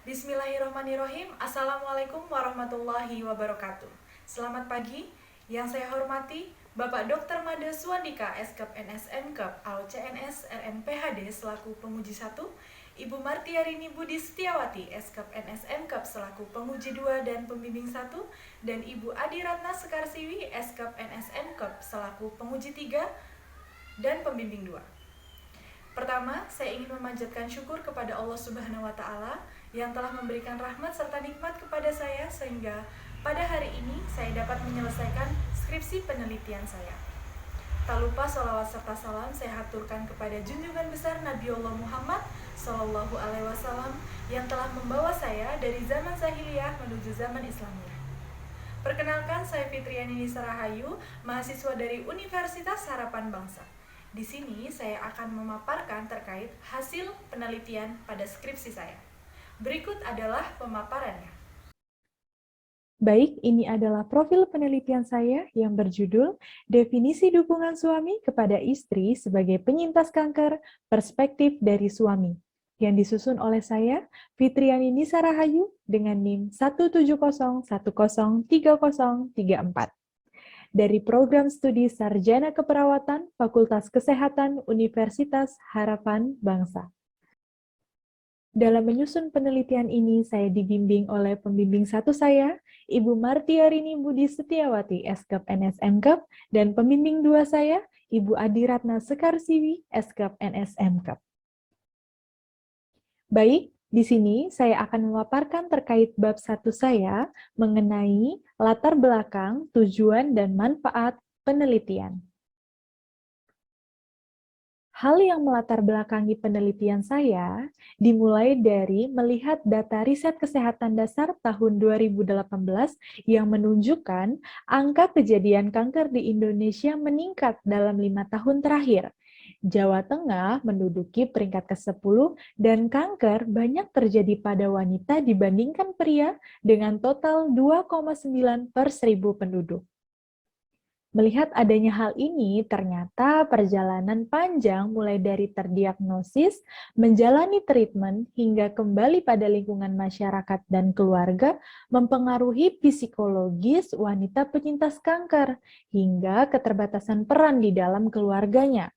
Bismillahirrahmanirrahim. Assalamualaikum warahmatullahi wabarakatuh. Selamat pagi. Yang saya hormati Bapak Dr. Made Suandika, Skep NSMKep, AOCNS RMPHD selaku penguji 1, Ibu Martiarini Budi Setiawati, Skep NSMKep selaku penguji 2 dan pembimbing 1, dan Ibu Adi Ratna Sekarsiwi, Skep NSMKep selaku penguji 3 dan pembimbing 2. Pertama, saya ingin memanjatkan syukur kepada Allah Subhanahu wa Ta'ala yang telah memberikan rahmat serta nikmat kepada saya sehingga pada hari ini saya dapat menyelesaikan skripsi penelitian saya. Tak lupa sholawat serta salam saya haturkan kepada junjungan besar Nabiullah Muhammad Sallallahu Alaihi Wasallam yang telah membawa saya dari zaman jahiliyah menuju zaman Islamiyah. Perkenalkan, saya Fitriani Nisa Rahayu, mahasiswa dari Universitas Harapan Bangsa. Di sini saya akan memaparkan terkait hasil penelitian pada skripsi saya. Berikut adalah pemaparannya. Baik, ini adalah profil penelitian saya yang berjudul Definisi Dukungan Suami kepada Istri sebagai Penyintas Kanker, Perspektif dari Suami, yang disusun oleh saya, Fitriani Nisa Rahayu, dengan NIM 170103034. Dari Program Studi Sarjana Keperawatan Fakultas Kesehatan Universitas Harapan Bangsa. Dalam menyusun penelitian ini, saya dibimbing oleh pembimbing 1 saya, Ibu Martiarini Budi Setiawati, Skep NSMKep, dan pembimbing 2 saya, Ibu Adi Ratna Sekarsiwi, Skep NSMKep. Baik, di sini saya akan memaparkan terkait bab 1 saya mengenai latar belakang, tujuan, dan manfaat penelitian. Hal yang melatar belakangi penelitian saya dimulai dari melihat data riset kesehatan dasar tahun 2018 yang menunjukkan angka kejadian kanker di Indonesia meningkat dalam 5 tahun terakhir. Jawa Tengah menduduki peringkat ke-10 dan kanker banyak terjadi pada wanita dibandingkan pria dengan total 2,9 per 1000 penduduk. Melihat adanya hal ini, ternyata perjalanan panjang mulai dari terdiagnosis, menjalani treatment, hingga kembali pada lingkungan masyarakat dan keluarga mempengaruhi psikologis wanita penyintas kanker, hingga keterbatasan peran di dalam keluarganya.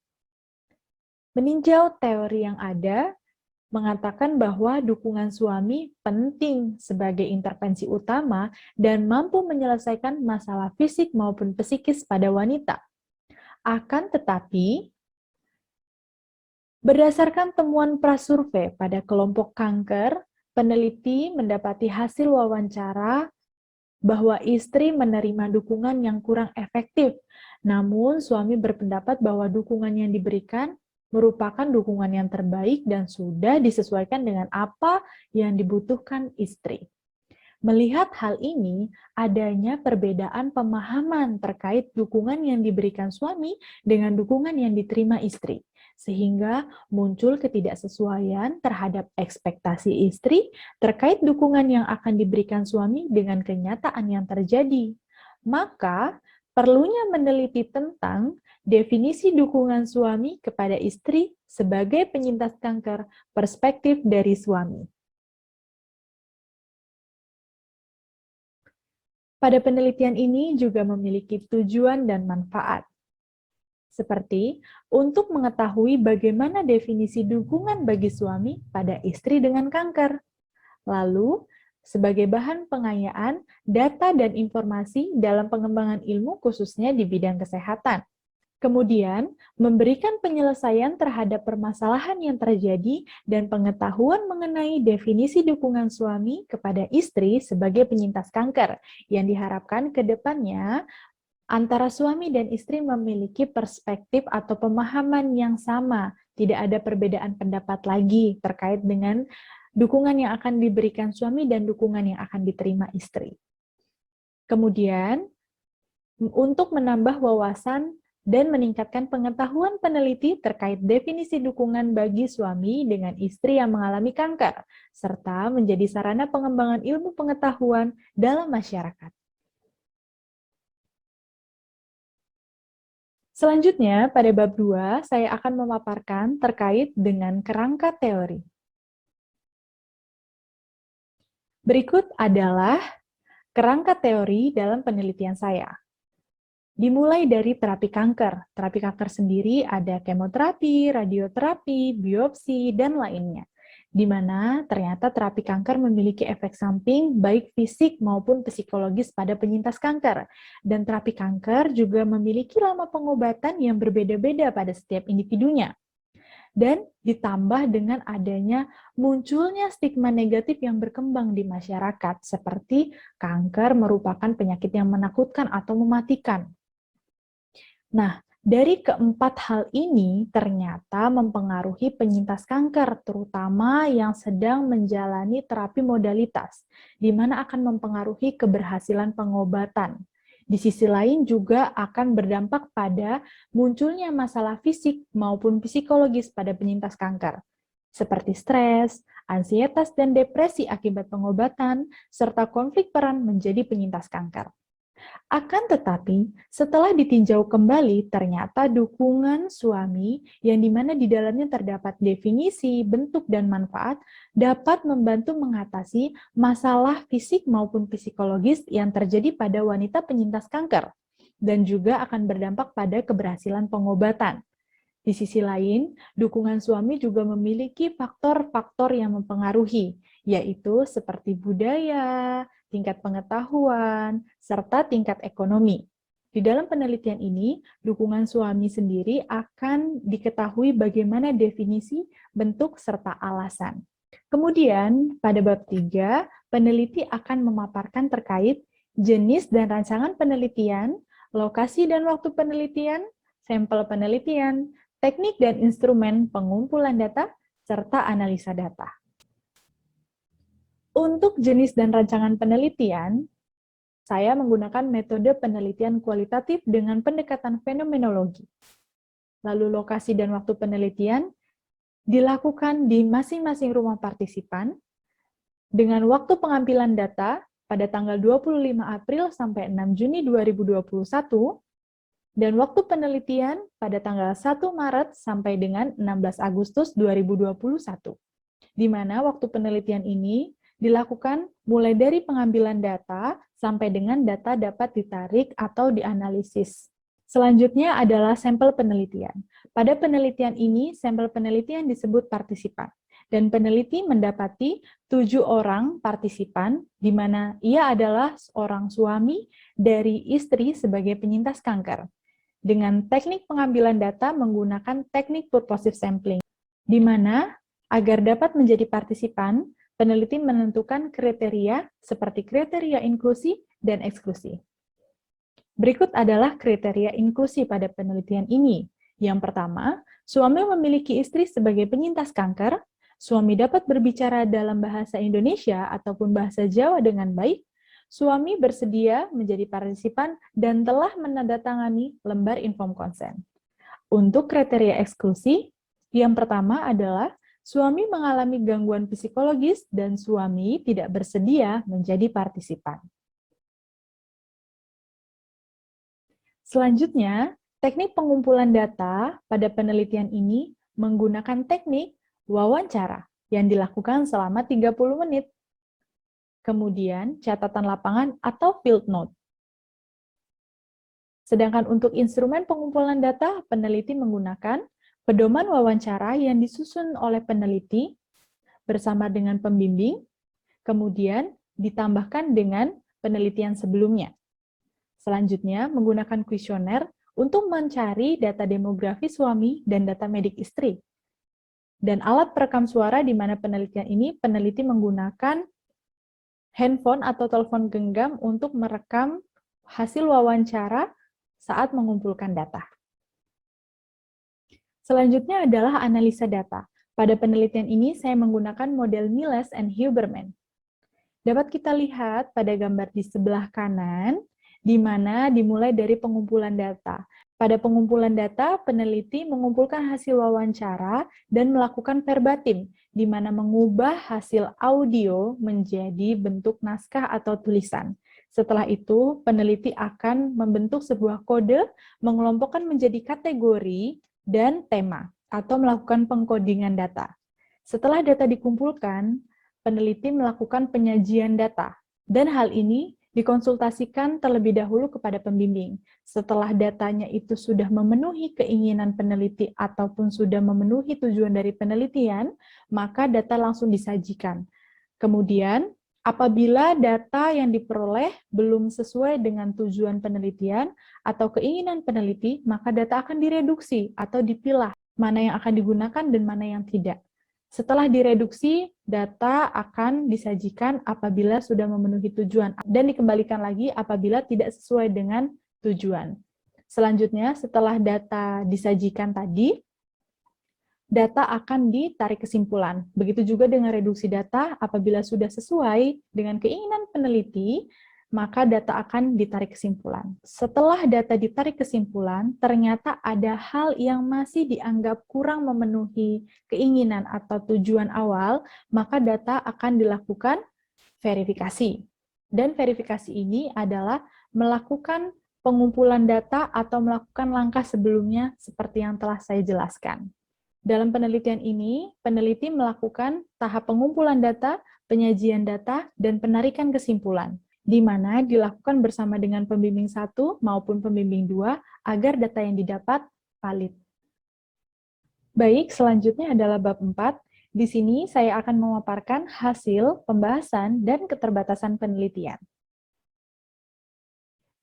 Meninjau teori yang ada, mengatakan bahwa dukungan suami penting sebagai intervensi utama dan mampu menyelesaikan masalah fisik maupun psikis pada wanita. Akan tetapi, berdasarkan temuan prasurvei pada kelompok kanker, peneliti mendapati hasil wawancara bahwa istri menerima dukungan yang kurang efektif, namun suami berpendapat bahwa dukungan yang diberikan merupakan dukungan yang terbaik dan sudah disesuaikan dengan apa yang dibutuhkan istri. Melihat hal ini, adanya perbedaan pemahaman terkait dukungan yang diberikan suami dengan dukungan yang diterima istri, sehingga muncul ketidaksesuaian terhadap ekspektasi istri terkait dukungan yang akan diberikan suami dengan kenyataan yang terjadi. Maka, perlunya meneliti tentang definisi dukungan suami kepada istri sebagai penyintas kanker, perspektif dari suami. Pada penelitian ini juga memiliki tujuan dan manfaat, seperti untuk mengetahui bagaimana definisi dukungan bagi suami pada istri dengan kanker. Lalu, sebagai bahan pengayaan data dan informasi dalam pengembangan ilmu khususnya di bidang kesehatan. Kemudian, memberikan penyelesaian terhadap permasalahan yang terjadi dan pengetahuan mengenai definisi dukungan suami kepada istri sebagai penyintas kanker, yang diharapkan ke depannya antara suami dan istri memiliki perspektif atau pemahaman yang sama, tidak ada perbedaan pendapat lagi terkait dengan dukungan yang akan diberikan suami dan dukungan yang akan diterima istri. Kemudian, untuk menambah wawasan dan meningkatkan pengetahuan peneliti terkait definisi dukungan bagi suami dengan istri yang mengalami kanker, serta menjadi sarana pengembangan ilmu pengetahuan dalam masyarakat. Selanjutnya, pada bab 2, saya akan memaparkan terkait dengan kerangka teori. Berikut adalah kerangka teori dalam penelitian saya. Dimulai dari terapi kanker. Terapi kanker sendiri ada kemoterapi, radioterapi, biopsi, dan lainnya. Di mana ternyata terapi kanker memiliki efek samping baik fisik maupun psikologis pada penyintas kanker. Dan terapi kanker juga memiliki lama pengobatan yang berbeda-beda pada setiap individunya. Dan ditambah dengan adanya munculnya stigma negatif yang berkembang di masyarakat, seperti kanker merupakan penyakit yang menakutkan atau mematikan. Nah, dari keempat hal ini ternyata mempengaruhi penyintas kanker, terutama yang sedang menjalani terapi modalitas, di mana akan mempengaruhi keberhasilan pengobatan. Di sisi lain juga akan berdampak pada munculnya masalah fisik maupun psikologis pada penyintas kanker, seperti stres, ansietas, dan depresi akibat pengobatan, serta konflik peran menjadi penyintas kanker. Akan tetapi, setelah ditinjau kembali, ternyata dukungan suami yang dimana di dalamnya terdapat definisi, bentuk, dan manfaat dapat membantu mengatasi masalah fisik maupun psikologis yang terjadi pada wanita penyintas kanker, dan juga akan berdampak pada keberhasilan pengobatan. Di sisi lain, dukungan suami juga memiliki faktor-faktor yang mempengaruhi, yaitu seperti budaya, tingkat pengetahuan, serta tingkat ekonomi. Di dalam penelitian ini, dukungan suami sendiri akan diketahui bagaimana definisi, bentuk, serta alasan. Kemudian, pada bab 3, peneliti akan memaparkan terkait jenis dan rancangan penelitian, lokasi dan waktu penelitian, sampel penelitian, teknik dan instrumen pengumpulan data, serta analisa data. Untuk jenis dan rancangan penelitian, saya menggunakan metode penelitian kualitatif dengan pendekatan fenomenologi. Lalu lokasi dan waktu penelitian dilakukan di masing-masing rumah partisipan dengan waktu pengambilan data pada tanggal 25 April sampai 6 Juni 2021 dan waktu penelitian pada tanggal 1 Maret sampai dengan 16 Agustus 2021. Di mana waktu penelitian ini dilakukan mulai dari pengambilan data sampai dengan data dapat ditarik atau dianalisis. Selanjutnya adalah sampel penelitian. Pada penelitian ini, sampel penelitian disebut partisipan, dan peneliti mendapati 7 orang partisipan, di mana ia adalah seorang suami dari istri sebagai penyintas kanker, dengan teknik pengambilan data menggunakan teknik purposive sampling, di mana agar dapat menjadi partisipan, peneliti menentukan kriteria seperti kriteria inklusi dan eksklusi. Berikut adalah kriteria inklusi pada penelitian ini. Yang pertama, suami memiliki istri sebagai penyintas kanker, suami dapat berbicara dalam bahasa Indonesia ataupun bahasa Jawa dengan baik, suami bersedia menjadi partisipan dan telah menandatangani lembar inform consent. Untuk kriteria eksklusi, yang pertama adalah suami mengalami gangguan psikologis dan suami tidak bersedia menjadi partisipan. Selanjutnya, teknik pengumpulan data pada penelitian ini menggunakan teknik wawancara yang dilakukan selama 30 menit. Kemudian, catatan lapangan atau field note. Sedangkan untuk instrumen pengumpulan data, peneliti menggunakan pedoman wawancara yang disusun oleh peneliti bersama dengan pembimbing, kemudian ditambahkan dengan penelitian sebelumnya. Selanjutnya, menggunakan kuesioner untuk mencari data demografi suami dan data medik istri. Dan alat perekam suara di mana penelitian ini peneliti menggunakan handphone atau telepon genggam untuk merekam hasil wawancara saat mengumpulkan data. Selanjutnya adalah analisa data. Pada penelitian ini, saya menggunakan model Miles and Huberman. Dapat kita lihat pada gambar di sebelah kanan, di mana dimulai dari pengumpulan data. Pada pengumpulan data, peneliti mengumpulkan hasil wawancara dan melakukan verbatim, di mana mengubah hasil audio menjadi bentuk naskah atau tulisan. Setelah itu, peneliti akan membentuk sebuah kode, mengelompokkan menjadi kategori dan tema, atau melakukan pengkodingan data. Setelah data dikumpulkan, peneliti melakukan penyajian data, dan hal ini dikonsultasikan terlebih dahulu kepada pembimbing. Setelah datanya itu sudah memenuhi keinginan peneliti ataupun sudah memenuhi tujuan dari penelitian, maka data langsung disajikan. Kemudian, apabila data yang diperoleh belum sesuai dengan tujuan penelitian atau keinginan peneliti, maka data akan direduksi atau dipilah mana yang akan digunakan dan mana yang tidak. Setelah direduksi, data akan disajikan apabila sudah memenuhi tujuan dan dikembalikan lagi apabila tidak sesuai dengan tujuan. Selanjutnya, setelah data disajikan tadi, data akan ditarik kesimpulan. Begitu juga dengan reduksi data, apabila sudah sesuai dengan keinginan peneliti, maka data akan ditarik kesimpulan. Setelah data ditarik kesimpulan, ternyata ada hal yang masih dianggap kurang memenuhi keinginan atau tujuan awal, maka data akan dilakukan verifikasi. Dan verifikasi ini adalah melakukan pengumpulan data atau melakukan langkah sebelumnya seperti yang telah saya jelaskan. Dalam penelitian ini, peneliti melakukan tahap pengumpulan data, penyajian data, dan penarikan kesimpulan, di mana dilakukan bersama dengan pembimbing 1 maupun pembimbing 2 agar data yang didapat valid. Baik, selanjutnya adalah bab 4. Di sini saya akan memaparkan hasil, pembahasan, dan keterbatasan penelitian.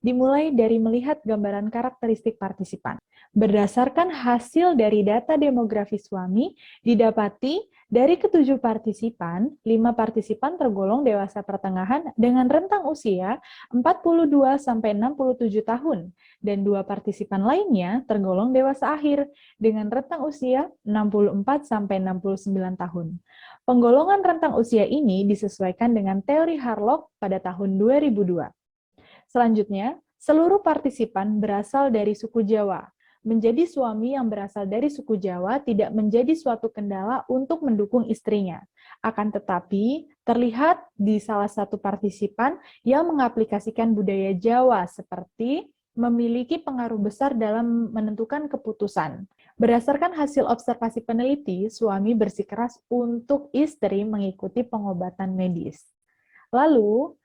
Dimulai dari melihat gambaran karakteristik partisipan. Berdasarkan hasil dari data demografi suami, didapati dari ke-7 partisipan, 5 partisipan tergolong dewasa pertengahan dengan rentang usia 42-67 tahun, dan 2 partisipan lainnya tergolong dewasa akhir dengan rentang usia 64-69 tahun. Penggolongan rentang usia ini disesuaikan dengan teori Harlock pada tahun 2002. Selanjutnya, seluruh partisipan berasal dari suku Jawa. Menjadi suami yang berasal dari suku Jawa tidak menjadi suatu kendala untuk mendukung istrinya. Akan tetapi, terlihat di salah satu partisipan yang mengaplikasikan budaya Jawa seperti memiliki pengaruh besar dalam menentukan keputusan. Berdasarkan hasil observasi peneliti, suami bersikeras untuk istri mengikuti pengobatan medis. Lalu,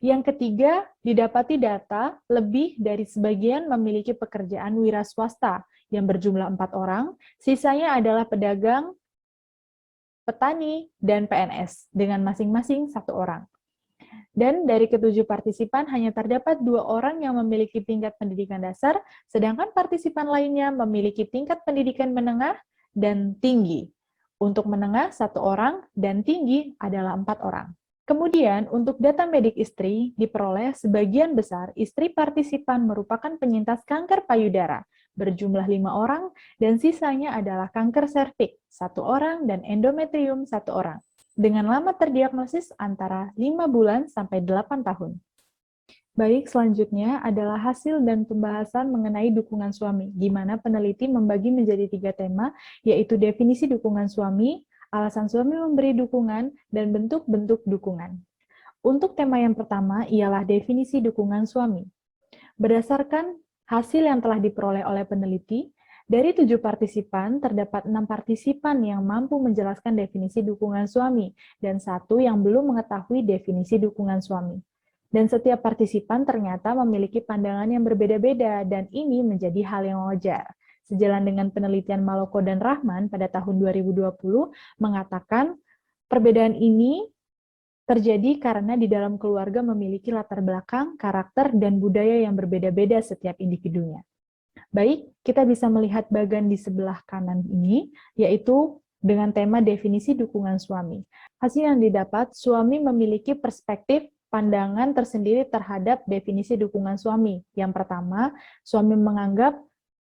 yang ketiga, didapati data lebih dari sebagian memiliki pekerjaan wira swasta yang berjumlah 4 orang, sisanya adalah pedagang, petani, dan PNS dengan masing-masing 1 orang. Dan dari ke-7 partisipan hanya terdapat 2 orang yang memiliki tingkat pendidikan dasar, sedangkan partisipan lainnya memiliki tingkat pendidikan menengah dan tinggi. Untuk menengah 1 orang dan tinggi adalah 4 orang. Kemudian, untuk data medik istri, diperoleh sebagian besar istri partisipan merupakan penyintas kanker payudara, berjumlah 5 orang, dan sisanya adalah kanker serviks, 1 orang, dan endometrium, 1 orang, dengan lama terdiagnosis antara 5 bulan sampai 8 tahun. Baik, selanjutnya adalah hasil dan pembahasan mengenai dukungan suami, di mana peneliti membagi menjadi 3 tema, yaitu definisi dukungan suami, alasan suami memberi dukungan, dan bentuk-bentuk dukungan. Untuk tema yang pertama ialah definisi dukungan suami. Berdasarkan hasil yang telah diperoleh oleh peneliti, dari 7 partisipan, terdapat 6 partisipan yang mampu menjelaskan definisi dukungan suami, dan 1 yang belum mengetahui definisi dukungan suami. Dan setiap partisipan ternyata memiliki pandangan yang berbeda-beda, dan ini menjadi hal yang wajar. Sejalan dengan penelitian Maloko dan Rahman pada tahun 2020 mengatakan perbedaan ini terjadi karena di dalam keluarga memiliki latar belakang, karakter, dan budaya yang berbeda-beda setiap individunya. Baik, kita bisa melihat bagian di sebelah kanan ini, yaitu dengan tema definisi dukungan suami. Hasil yang didapat, suami memiliki perspektif pandangan tersendiri terhadap definisi dukungan suami. Yang pertama, suami menganggap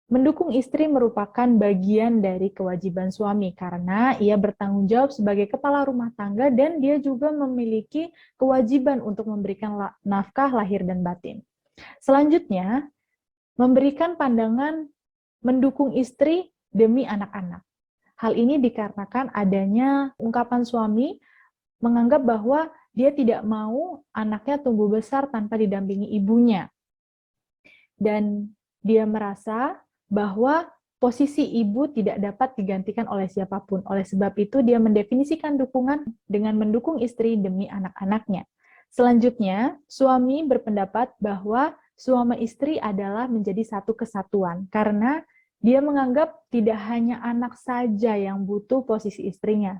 mendukung istri merupakan bagian dari kewajiban suami karena ia bertanggung jawab sebagai kepala rumah tangga dan dia juga memiliki kewajiban untuk memberikan nafkah lahir dan batin. Selanjutnya, memberikan pandangan mendukung istri demi anak-anak. Hal ini dikarenakan adanya ungkapan suami menganggap bahwa dia tidak mau anaknya tumbuh besar tanpa didampingi ibunya. Dan dia merasa bahwa posisi ibu tidak dapat digantikan oleh siapapun. Oleh sebab itu, dia mendefinisikan dukungan dengan mendukung istri demi anak-anaknya. Selanjutnya, suami berpendapat bahwa suami istri adalah menjadi satu kesatuan, karena dia menganggap tidak hanya anak saja yang butuh posisi istrinya,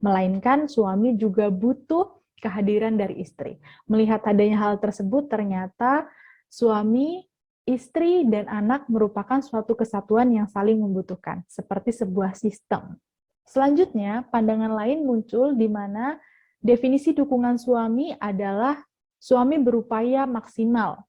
melainkan suami juga butuh kehadiran dari istri. Melihat adanya hal tersebut, ternyata suami, istri, dan anak merupakan suatu kesatuan yang saling membutuhkan, seperti sebuah sistem. Selanjutnya, pandangan lain muncul di mana definisi dukungan suami adalah suami berupaya maksimal,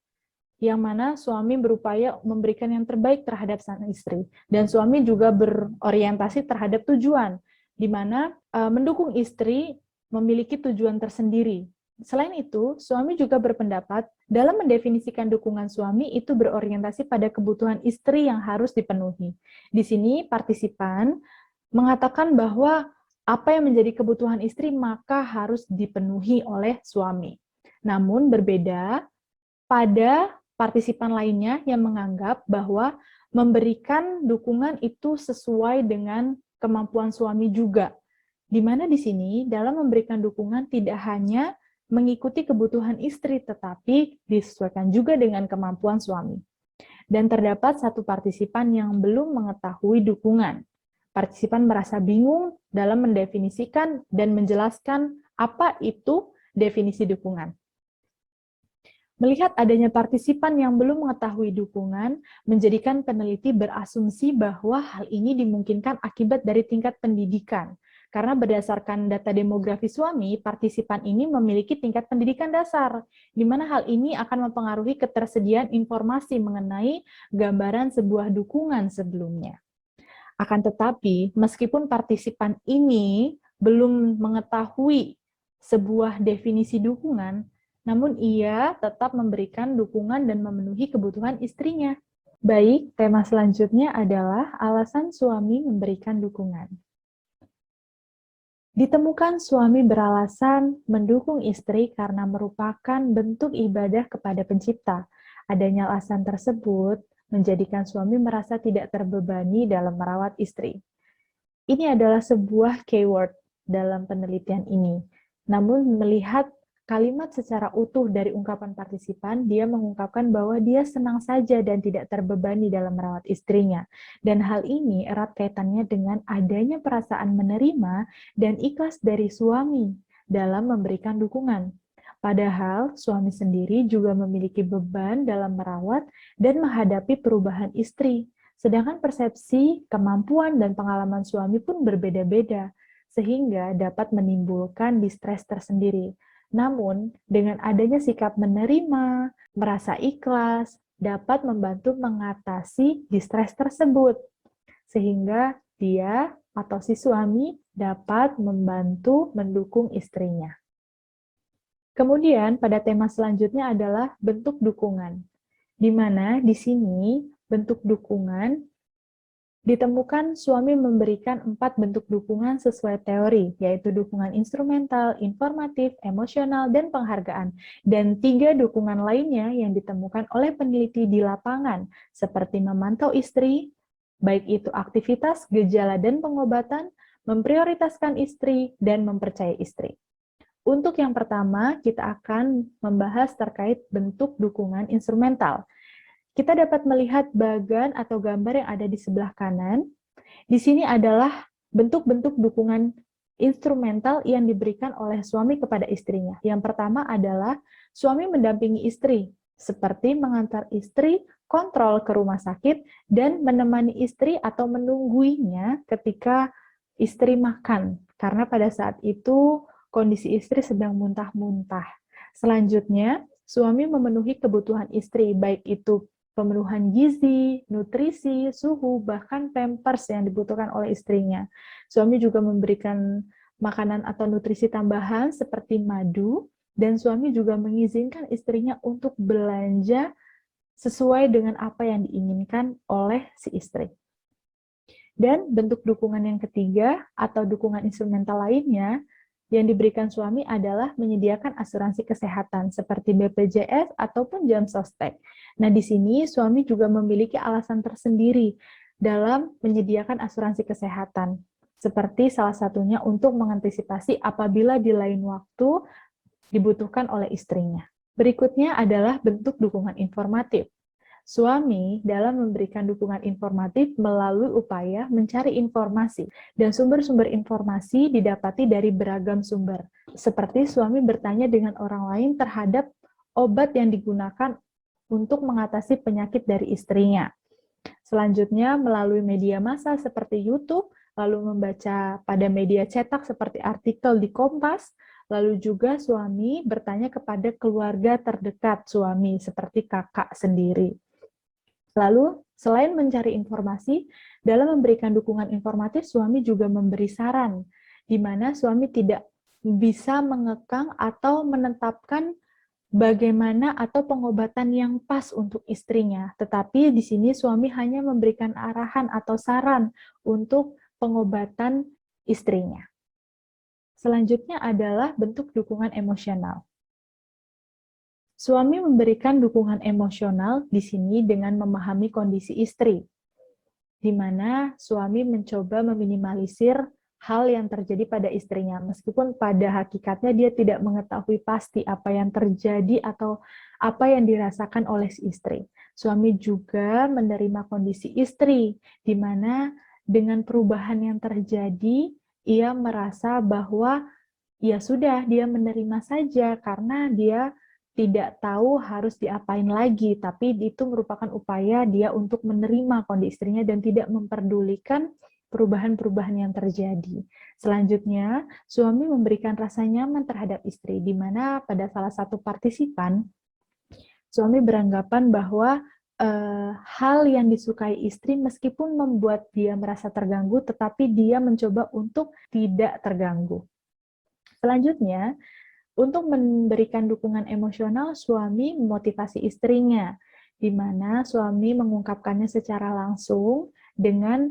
yang mana suami berupaya memberikan yang terbaik terhadap sang istri, dan suami juga berorientasi terhadap tujuan, di mana mendukung istri memiliki tujuan tersendiri. Selain itu, suami juga berpendapat dalam mendefinisikan dukungan suami itu berorientasi pada kebutuhan istri yang harus dipenuhi. Di sini partisipan mengatakan bahwa apa yang menjadi kebutuhan istri maka harus dipenuhi oleh suami. Namun berbeda pada partisipan lainnya yang menganggap bahwa memberikan dukungan itu sesuai dengan kemampuan suami juga. Di mana di sini dalam memberikan dukungan tidak hanya mengikuti kebutuhan istri, tetapi disesuaikan juga dengan kemampuan suami. Dan terdapat satu partisipan yang belum mengetahui dukungan. Partisipan merasa bingung dalam mendefinisikan dan menjelaskan apa itu definisi dukungan. Melihat adanya partisipan yang belum mengetahui dukungan, menjadikan peneliti berasumsi bahwa hal ini dimungkinkan akibat dari tingkat pendidikan. Karena berdasarkan data demografi suami, partisipan ini memiliki tingkat pendidikan dasar, di mana hal ini akan mempengaruhi ketersediaan informasi mengenai gambaran sebuah dukungan sebelumnya. Akan tetapi, meskipun partisipan ini belum mengetahui sebuah definisi dukungan, namun ia tetap memberikan dukungan dan memenuhi kebutuhan istrinya. Baik, tema selanjutnya adalah alasan suami memberikan dukungan. Ditemukan suami beralasan mendukung istri karena merupakan bentuk ibadah kepada pencipta. Adanya alasan tersebut menjadikan suami merasa tidak terbebani dalam merawat istri. Ini adalah sebuah keyword dalam penelitian ini. Namun melihat kalimat secara utuh dari ungkapan partisipan, dia mengungkapkan bahwa dia senang saja dan tidak terbebani dalam merawat istrinya. Dan hal ini erat kaitannya dengan adanya perasaan menerima dan ikhlas dari suami dalam memberikan dukungan. Padahal suami sendiri juga memiliki beban dalam merawat dan menghadapi perubahan istri. Sedangkan persepsi, kemampuan, dan pengalaman suami pun berbeda-beda, sehingga dapat menimbulkan distres tersendiri. Namun, dengan adanya sikap menerima, merasa ikhlas, dapat membantu mengatasi distres tersebut. Sehingga dia atau si suami dapat membantu mendukung istrinya. Kemudian, pada tema selanjutnya adalah bentuk dukungan, di mana di sini bentuk dukungan ditemukan suami memberikan 4 bentuk dukungan sesuai teori, yaitu dukungan instrumental, informatif, emosional, dan penghargaan. Dan 3 dukungan lainnya yang ditemukan oleh peneliti di lapangan, seperti memantau istri, baik itu aktivitas, gejala, dan pengobatan, memprioritaskan istri, dan mempercayai istri. Untuk yang pertama, kita akan membahas terkait bentuk dukungan instrumental. Kita dapat melihat bagan atau gambar yang ada di sebelah kanan. Di sini adalah bentuk-bentuk dukungan instrumental yang diberikan oleh suami kepada istrinya. Yang pertama adalah suami mendampingi istri, seperti mengantar istri kontrol ke rumah sakit dan menemani istri atau menungguinya ketika istri makan, karena pada saat itu kondisi istri sedang muntah-muntah. Selanjutnya, suami memenuhi kebutuhan istri, baik itu pemenuhan gizi, nutrisi, suhu, bahkan pampers yang dibutuhkan oleh istrinya. Suami juga memberikan makanan atau nutrisi tambahan seperti madu, dan suami juga mengizinkan istrinya untuk belanja sesuai dengan apa yang diinginkan oleh si istri. Dan bentuk dukungan yang ketiga atau dukungan instrumental lainnya yang diberikan suami adalah menyediakan asuransi kesehatan seperti BPJS ataupun jam sostek. Nah, di sini suami juga memiliki alasan tersendiri dalam menyediakan asuransi kesehatan, seperti salah satunya untuk mengantisipasi apabila di lain waktu dibutuhkan oleh istrinya. Berikutnya adalah bentuk dukungan informatif. Suami dalam memberikan dukungan informatif melalui upaya mencari informasi, dan sumber-sumber informasi didapati dari beragam sumber. Seperti suami bertanya dengan orang lain terhadap obat yang digunakan untuk mengatasi penyakit dari istrinya. Selanjutnya, melalui media massa seperti YouTube, lalu membaca pada media cetak seperti artikel di Kompas, lalu juga suami bertanya kepada keluarga terdekat suami, seperti kakak sendiri. Lalu, selain mencari informasi, dalam memberikan dukungan informatif, suami juga memberi saran, di mana suami tidak bisa mengekang atau menetapkan bagaimana atau pengobatan yang pas untuk istrinya. Tetapi di sini suami hanya memberikan arahan atau saran untuk pengobatan istrinya. Selanjutnya adalah bentuk dukungan emosional. Suami memberikan dukungan emosional di sini dengan memahami kondisi istri, di mana suami mencoba meminimalisir hal yang terjadi pada istrinya, meskipun pada hakikatnya dia tidak mengetahui pasti apa yang terjadi atau apa yang dirasakan oleh si istri. Suami juga menerima kondisi istri, di mana dengan perubahan yang terjadi, ia merasa bahwa ya sudah, dia menerima saja karena dia tidak tahu harus diapain lagi, tapi itu merupakan upaya dia untuk menerima kondisi istrinya dan tidak memperdulikan perubahan-perubahan yang terjadi. Selanjutnya, suami memberikan rasa nyaman terhadap istri, di mana pada salah satu partisipan, suami beranggapan bahwa hal yang disukai istri meskipun membuat dia merasa terganggu, tetapi dia mencoba untuk tidak terganggu. Selanjutnya, untuk memberikan dukungan emosional, suami memotivasi istrinya, di mana suami mengungkapkannya secara langsung dengan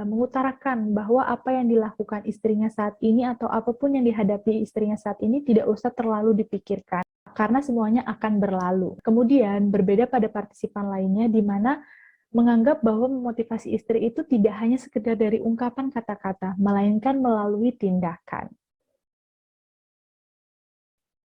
mengutarakan bahwa apa yang dilakukan istrinya saat ini atau apapun yang dihadapi istrinya saat ini tidak usah terlalu dipikirkan, karena semuanya akan berlalu. Kemudian, berbeda pada partisipan lainnya, di mana menganggap bahwa memotivasi istri itu tidak hanya sekedar dari ungkapan kata-kata, melainkan melalui tindakan.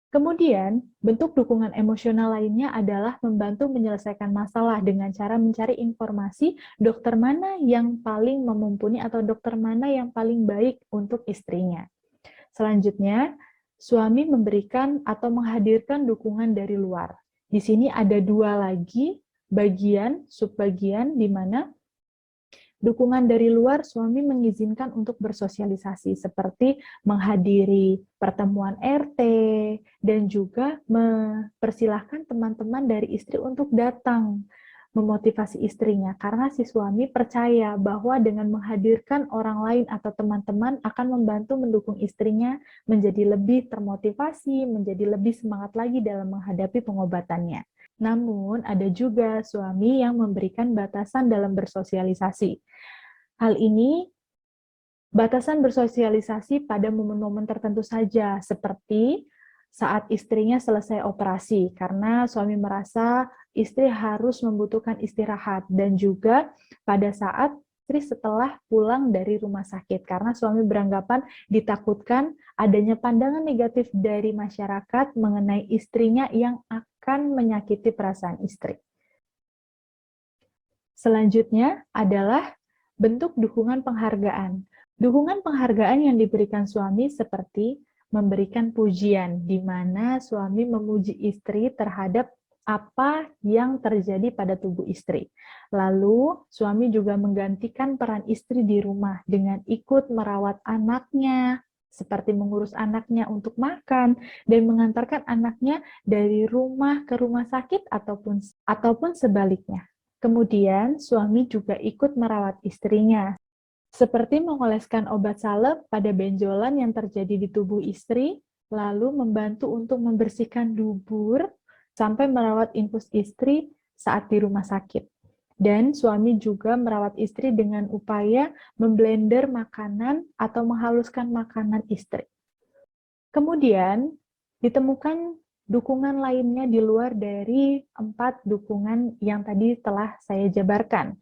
Kemudian, bentuk dukungan emosional lainnya adalah membantu menyelesaikan masalah dengan cara mencari informasi dokter mana yang paling memumpuni atau dokter mana yang paling baik untuk istrinya. Selanjutnya, suami memberikan atau menghadirkan dukungan dari luar. Di sini ada dua lagi bagian, subbagian, di mana dukungan dari luar, suami mengizinkan untuk bersosialisasi, seperti menghadiri pertemuan RT, dan juga mempersilahkan teman-teman dari istri untuk datang memotivasi istrinya, karena si suami percaya bahwa dengan menghadirkan orang lain atau teman-teman akan membantu mendukung istrinya menjadi lebih termotivasi, menjadi lebih semangat lagi dalam menghadapi pengobatannya. Namun, ada juga suami yang memberikan batasan dalam bersosialisasi. Hal ini, batasan bersosialisasi pada momen-momen tertentu saja, seperti saat istrinya selesai operasi, karena suami merasa istri harus membutuhkan istirahat, dan juga pada saat istri setelah pulang dari rumah sakit, karena suami beranggapan ditakutkan adanya pandangan negatif dari masyarakat mengenai istrinya yang akan menyakiti perasaan istri. Selanjutnya adalah bentuk dukungan penghargaan. Dukungan penghargaan yang diberikan suami seperti memberikan pujian, di mana suami memuji istri terhadap apa yang terjadi pada tubuh istri. Lalu, suami juga menggantikan peran istri di rumah dengan ikut merawat anaknya, seperti mengurus anaknya untuk makan, dan mengantarkan anaknya dari rumah ke rumah sakit ataupun sebaliknya. Kemudian, suami juga ikut merawat istrinya, seperti mengoleskan obat salep pada benjolan yang terjadi di tubuh istri, lalu membantu untuk membersihkan dubur, sampai merawat infus istri saat di rumah sakit. Dan suami juga merawat istri dengan upaya memblender makanan atau menghaluskan makanan istri. Kemudian, ditemukan dukungan lainnya di luar dari 4 dukungan yang tadi telah saya jabarkan.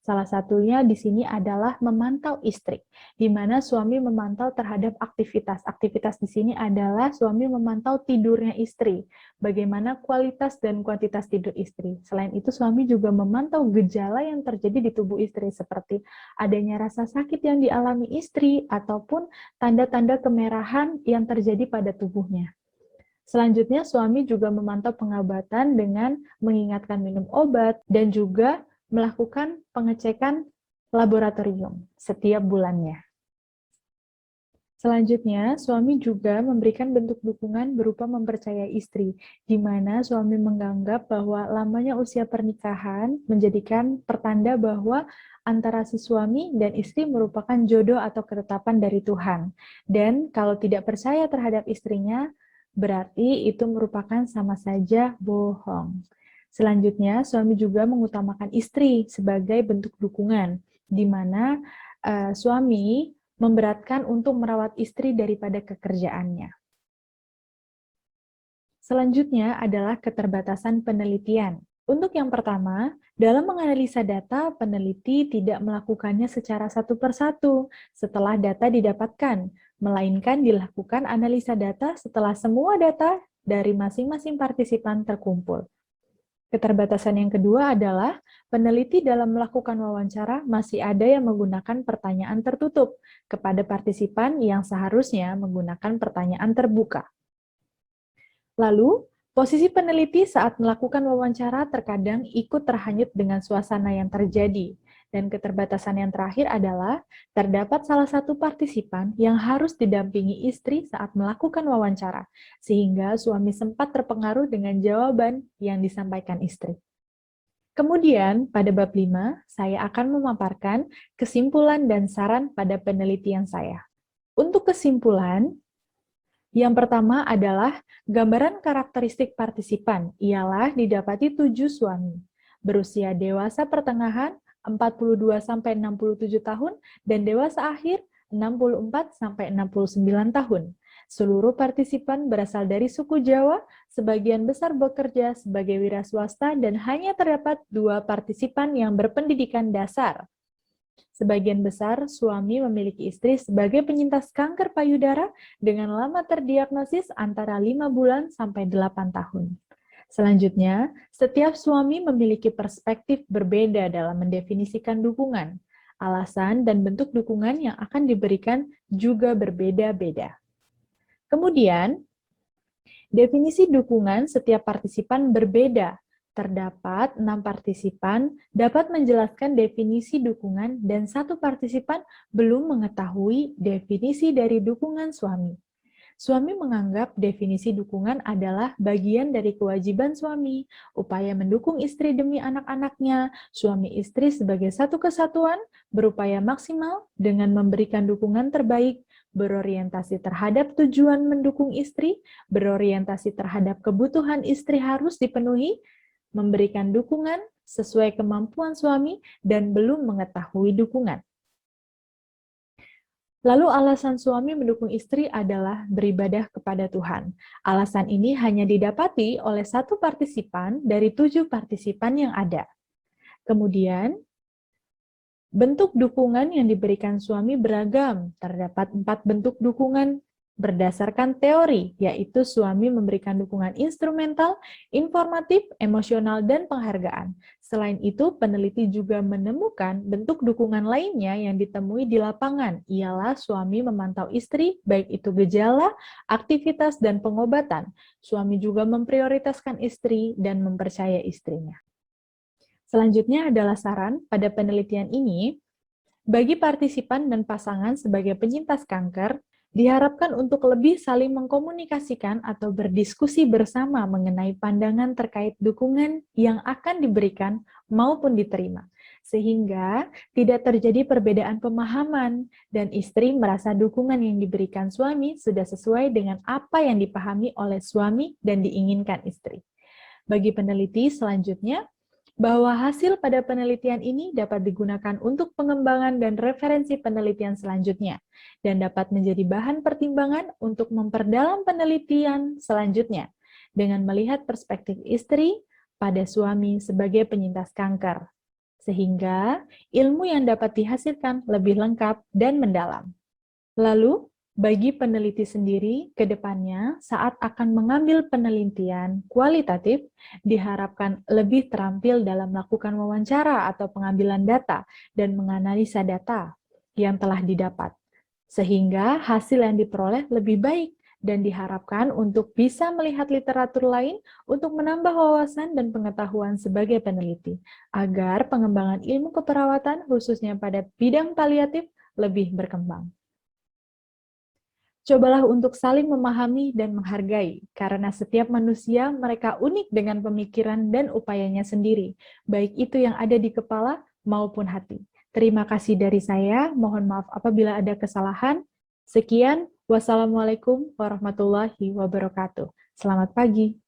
Salah satunya di sini adalah memantau istri, di mana suami memantau terhadap aktivitas. Aktivitas di sini adalah suami memantau tidurnya istri, bagaimana kualitas dan kuantitas tidur istri. Selain itu, suami juga memantau gejala yang terjadi di tubuh istri, seperti adanya rasa sakit yang dialami istri, ataupun tanda-tanda kemerahan yang terjadi pada tubuhnya. Selanjutnya, suami juga memantau pengobatan dengan mengingatkan minum obat dan juga melakukan pengecekan laboratorium setiap bulannya. Selanjutnya, suami juga memberikan bentuk dukungan berupa mempercayai istri, di mana suami menganggap bahwa lamanya usia pernikahan menjadikan pertanda bahwa antara si suami dan istri merupakan jodoh atau ketetapan dari Tuhan. Dan kalau tidak percaya terhadap istrinya, berarti itu merupakan sama saja bohong. Selanjutnya, suami juga mengutamakan istri sebagai bentuk dukungan, di mana suami memberatkan untuk merawat istri daripada kekerjaannya. Selanjutnya adalah keterbatasan penelitian. Untuk yang pertama, dalam menganalisa data, peneliti tidak melakukannya secara satu persatu setelah data didapatkan, melainkan dilakukan analisa data setelah semua data dari masing-masing partisipan terkumpul. Keterbatasan yang kedua adalah peneliti dalam melakukan wawancara masih ada yang menggunakan pertanyaan tertutup kepada partisipan yang seharusnya menggunakan pertanyaan terbuka. Lalu, posisi peneliti saat melakukan wawancara terkadang ikut terhanyut dengan suasana yang terjadi. Dan keterbatasan yang terakhir adalah terdapat salah satu partisipan yang harus didampingi istri saat melakukan wawancara, sehingga suami sempat terpengaruh dengan jawaban yang disampaikan istri. Kemudian, pada bab 5, saya akan memaparkan kesimpulan dan saran pada penelitian saya. Untuk kesimpulan, yang pertama adalah gambaran karakteristik partisipan, ialah didapati 7 suami, berusia dewasa pertengahan, 42-67 tahun, dan dewasa akhir 64-69 tahun. Seluruh partisipan berasal dari suku Jawa, sebagian besar bekerja sebagai wira swasta, dan hanya terdapat 2 partisipan yang berpendidikan dasar. Sebagian besar suami memiliki istri sebagai penyintas kanker payudara dengan lama terdiagnosis antara 5 bulan sampai 8 tahun. Selanjutnya, setiap suami memiliki perspektif berbeda dalam mendefinisikan dukungan. Alasan dan bentuk dukungan yang akan diberikan juga berbeda-beda. Kemudian, definisi dukungan setiap partisipan berbeda. Terdapat 6 partisipan dapat menjelaskan definisi dukungan dan 1 partisipan belum mengetahui definisi dari dukungan suami. Suami menganggap definisi dukungan adalah bagian dari kewajiban suami, upaya mendukung istri demi anak-anaknya, suami istri sebagai satu kesatuan, berupaya maksimal dengan memberikan dukungan terbaik, berorientasi terhadap tujuan mendukung istri, berorientasi terhadap kebutuhan istri harus dipenuhi, memberikan dukungan sesuai kemampuan suami, dan belum mengetahui dukungan. Lalu alasan suami mendukung istri adalah beribadah kepada Tuhan. Alasan ini hanya didapati oleh 1 partisipan dari 7 partisipan yang ada. Kemudian, bentuk dukungan yang diberikan suami beragam. Terdapat 4 bentuk dukungan berdasarkan teori, yaitu suami memberikan dukungan instrumental, informatif, emosional, dan penghargaan. Selain itu, peneliti juga menemukan bentuk dukungan lainnya yang ditemui di lapangan, ialah suami memantau istri, baik itu gejala, aktivitas, dan pengobatan. Suami juga memprioritaskan istri dan mempercayai istrinya. Selanjutnya adalah saran pada penelitian ini, bagi partisipan dan pasangan sebagai penyintas kanker, diharapkan untuk lebih saling mengkomunikasikan atau berdiskusi bersama mengenai pandangan terkait dukungan yang akan diberikan maupun diterima, sehingga tidak terjadi perbedaan pemahaman dan istri merasa dukungan yang diberikan suami sudah sesuai dengan apa yang dipahami oleh suami dan diinginkan istri. Bagi peneliti selanjutnya, bahwa hasil pada penelitian ini dapat digunakan untuk pengembangan dan referensi penelitian selanjutnya, dan dapat menjadi bahan pertimbangan untuk memperdalam penelitian selanjutnya, dengan melihat perspektif istri pada suami sebagai penyintas kanker. sehingga ilmu yang dapat dihasilkan lebih lengkap dan mendalam. Lalu, bagi peneliti sendiri, ke depannya saat akan mengambil penelitian kualitatif, diharapkan lebih terampil dalam melakukan wawancara atau pengambilan data dan menganalisa data yang telah didapat, sehingga hasil yang diperoleh lebih baik dan diharapkan untuk bisa melihat literatur lain untuk menambah wawasan dan pengetahuan sebagai peneliti, agar pengembangan ilmu keperawatan khususnya pada bidang paliatif lebih berkembang. Cobalah untuk saling memahami dan menghargai, karena setiap manusia mereka unik dengan pemikiran dan upayanya sendiri, baik itu yang ada di kepala maupun hati. Terima kasih dari saya, mohon maaf apabila ada kesalahan. Sekian, wassalamualaikum warahmatullahi wabarakatuh. Selamat pagi.